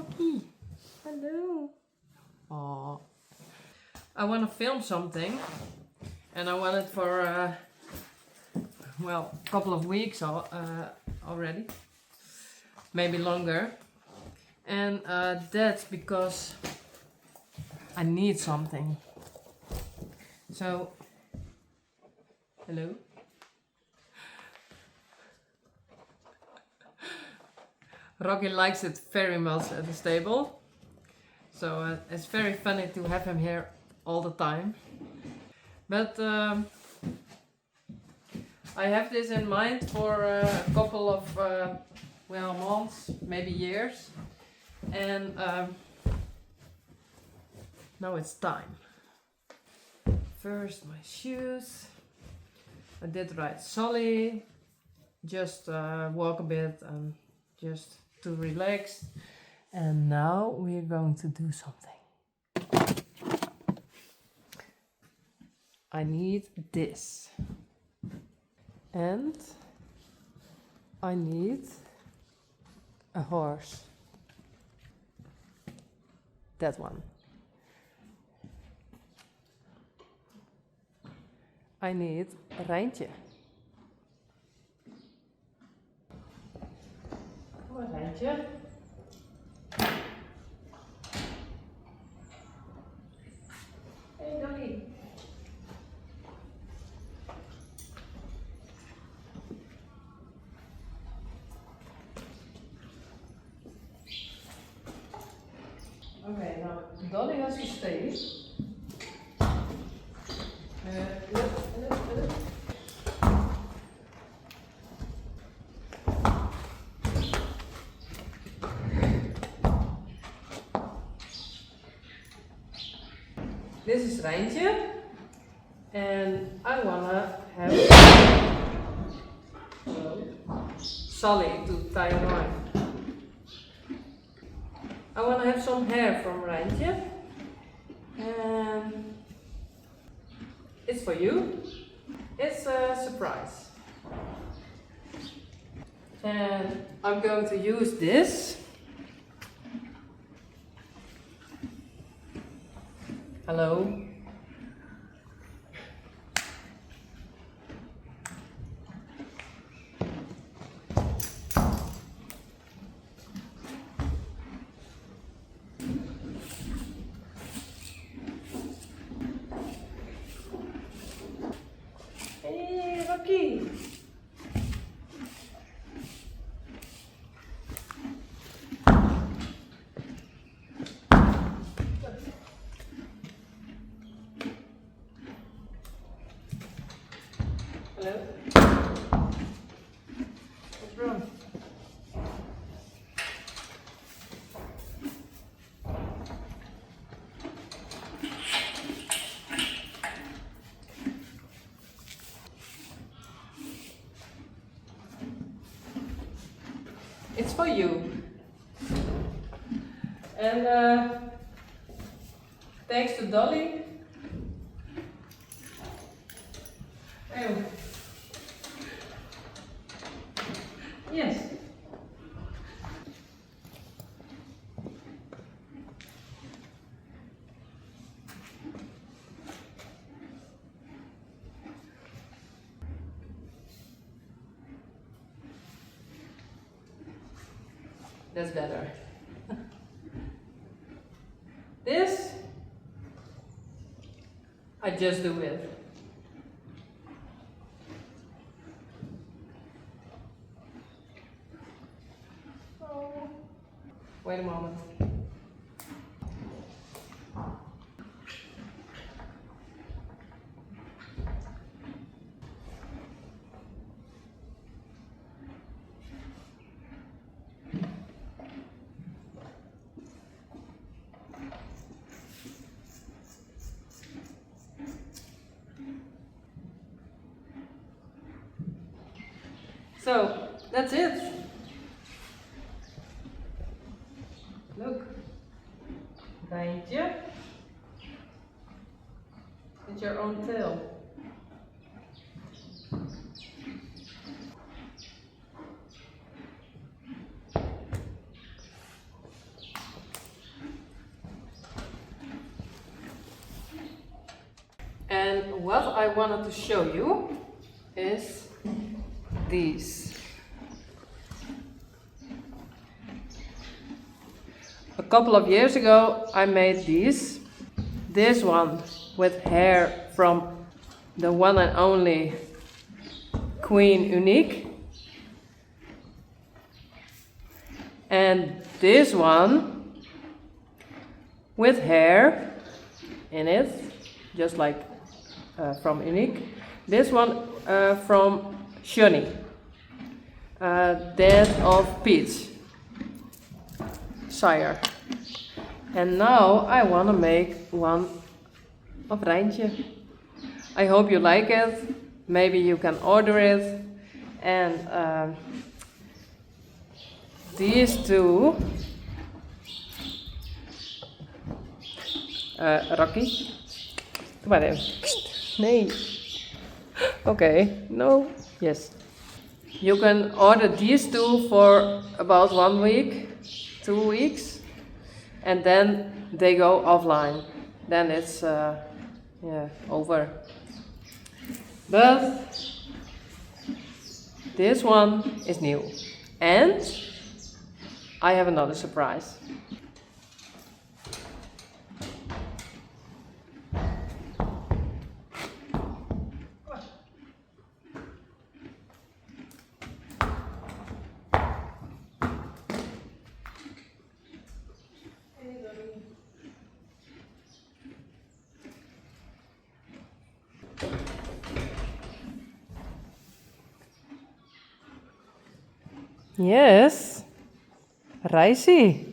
Rocky. Hello. Aww. I want to film something, and I want it for well, a couple of weeks already, maybe longer. And that's because I need something. So, hello. Rocky likes it very much at the stable. So it's very funny to have him here all the time. But I have this in mind for a couple of well, months, maybe years. And now it's time. First my shoes. I did ride Sully, just walk a bit and just to relax. And now we're going to do something. I need this. And I need a horse. That one. I need een Rijntje. Kom maar, Rijntje. Hey, Dolly. Okay, now Dolly has to stay. This is Rijntje, and I wanna have Sully to tie him on. I wanna have some hair from Rijntje, and it's for you. It's a surprise. And I'm going to use this. Hello. Hey, Rocky. Hello. What's wrong? It's for you. And thanks to Dolly. Oh. Yes. That's better. This, I just do it. Oh. Wait a moment. So, that's it. Look. Rijntje. With your own tail. what I wanted to show you is these. A couple of years ago I made these. This one with hair from the one and only Queen Uniek. And this one with hair in it, just like from Uniek. This one from Johnny, dad of Peach, sire. And now I want to make one of Rijntje. I hope you like it. Maybe you can order it. And these two, Rocky, kom maar even. Nee. Okay, no, yes. You can order these two for about 1 week, 2 weeks, and then they go offline. Then it's over. But this one is new, and I have another surprise. Yes, Reisi.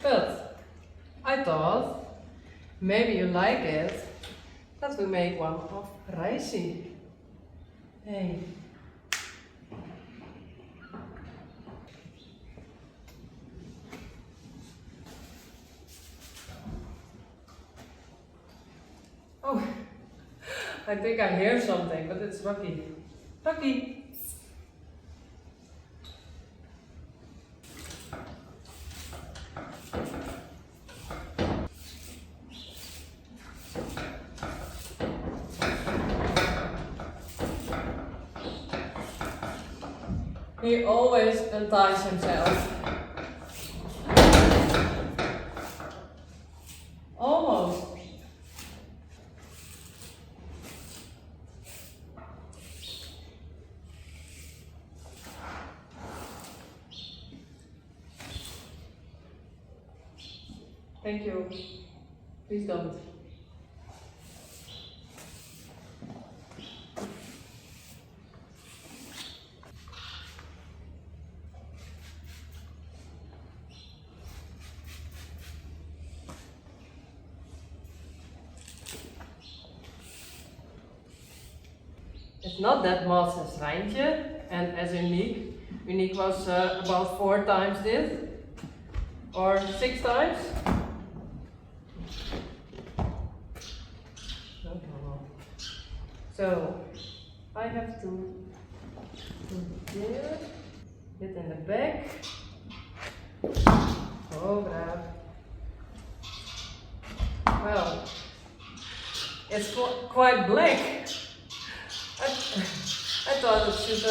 But I thought maybe you like it, that we make one of Reisi. Hey. Oh, I think I hear something, but it's Rocky. Rocky! He always unties himself. Almost. Thank you. Please don't. It's not that much as Rijntje and as Uniek. Uniek was about 4 times this, or 6 times. So I have to put here, it in the back. Oh, grab. Well, it's quite black. I thought it should,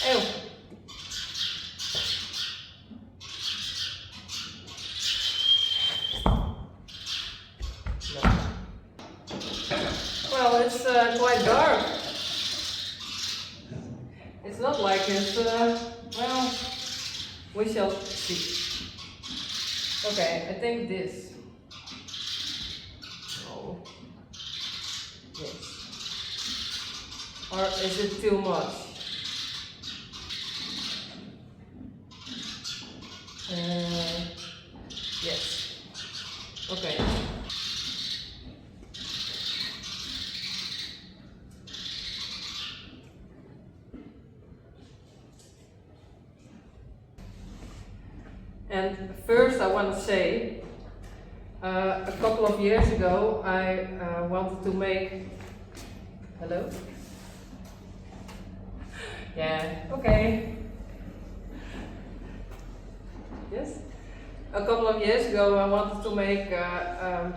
ew. No. Well, it's quite dark. It's not like it's, well, we shall see. Okay, I think this. Oh, yes. Or is it too much? Yes. Okay. And first I want to say, a couple of years ago I wanted to make... Hello? Yeah, okay. Yes? A couple of years ago I wanted to make a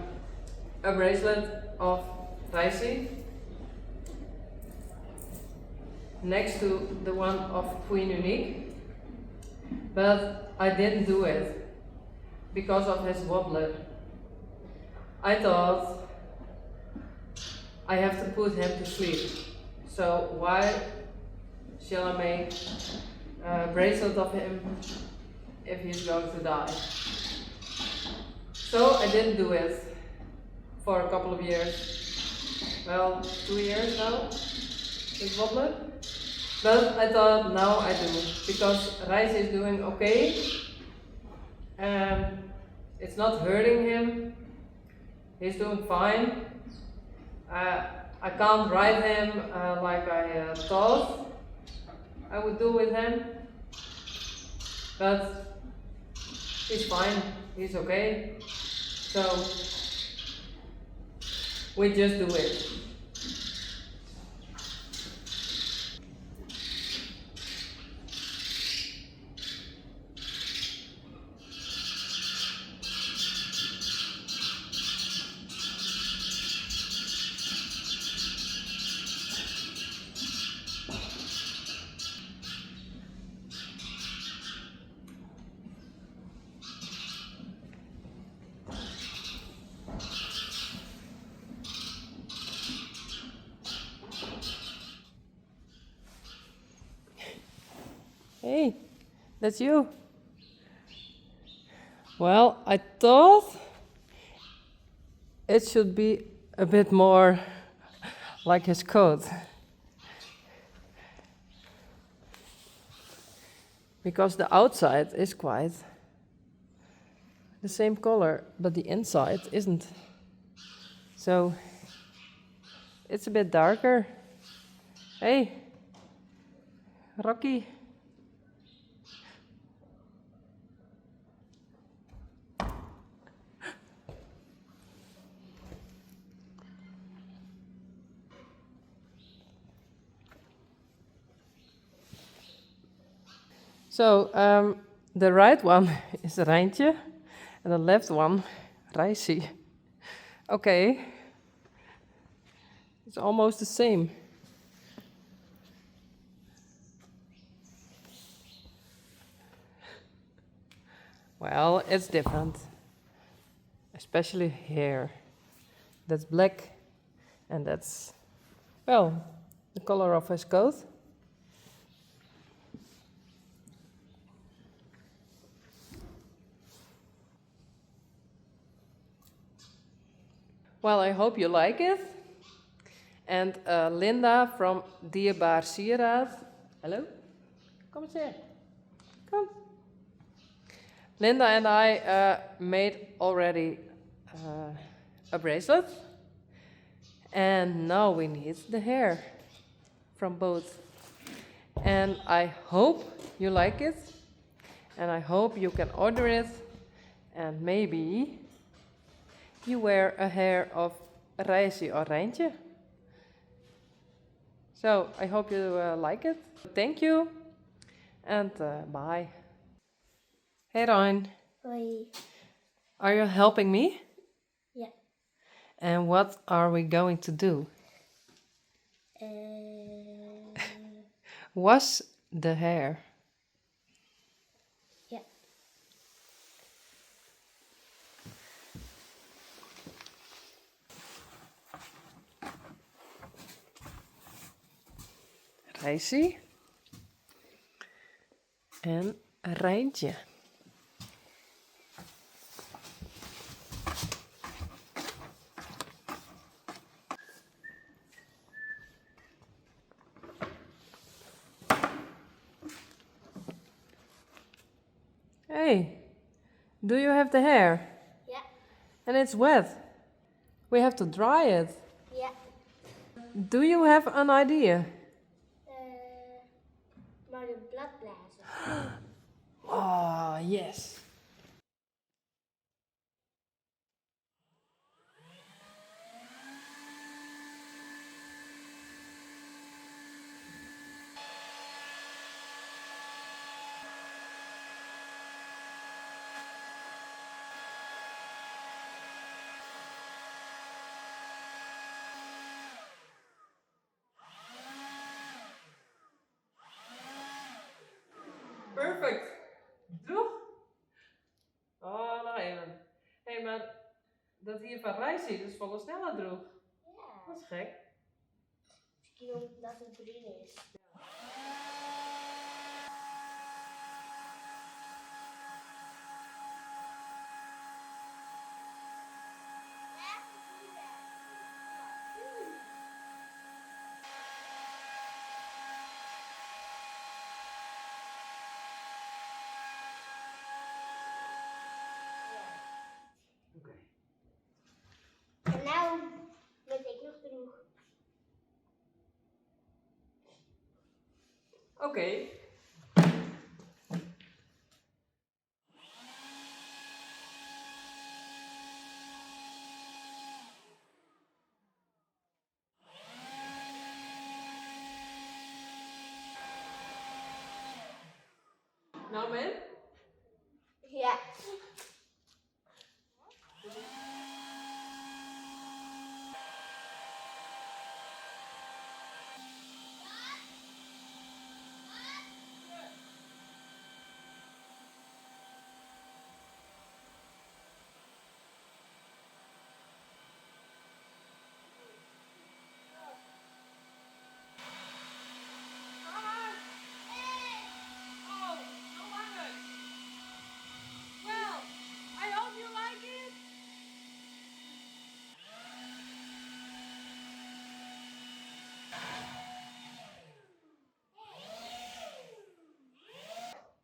bracelet of Friesian next to the one of Queen Uniek, but I didn't do it because of his wobbler. I thought I have to put him to sleep, so why shall I make a bracelet of him if he's going to die? So I didn't do it for a couple of years. Well, 2 years now, with wobbler. But I thought now I do, because Reis is doing okay. It's not hurting him. He's doing fine. I can't ride him like I thought I would do with him. But he's fine. He's okay. So we just do it. Hey, that's you. Well, I thought it should be a bit more like his coat. Because the outside is quite the same color, but the inside isn't. So it's a bit darker. Hey, Rocky. So the right one is Rijntje and the left one Reisi. Okay, it's almost the same. Well, it's different, especially hair. That's black and that's, well, the color of his coat. Well, I hope you like it. And Linda from Dierbaar Sieraad. Hello? Come eens here. Come. Linda and I made already a bracelet. And now we need the hair from both. And I hope you like it. And I hope you can order it. And maybe you wear a hair of Reisi or Rijntje. So I hope you like it. Thank you and bye. Hey Ryan. Hoi. Are you helping me? Ja. And what are we going to do? Wash the hair. Ja. Reisi en Rijntje. Hey, Do you have the hair? Yeah. And it's wet. We have to dry it. Yeah. Do you have an idea? Maar de bladblazen. Oh, yes. Perfect. Droeg? Oh, nog even. Hé, maar dat hier van Friesian is volle sneller droeg. Ja. Dat is gek. Misschien omdat het bruin is. Oké. En nou moet ik nog droeg. Oké. Nou, man? Ja.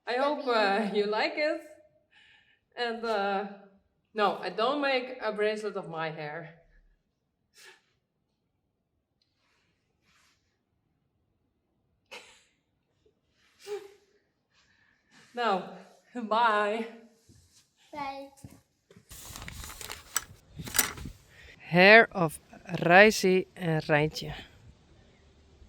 I hope you like it. And no, I don't make a bracelet of my hair. Nou, bye. Bye. Hair of Rijsie en Rijntje.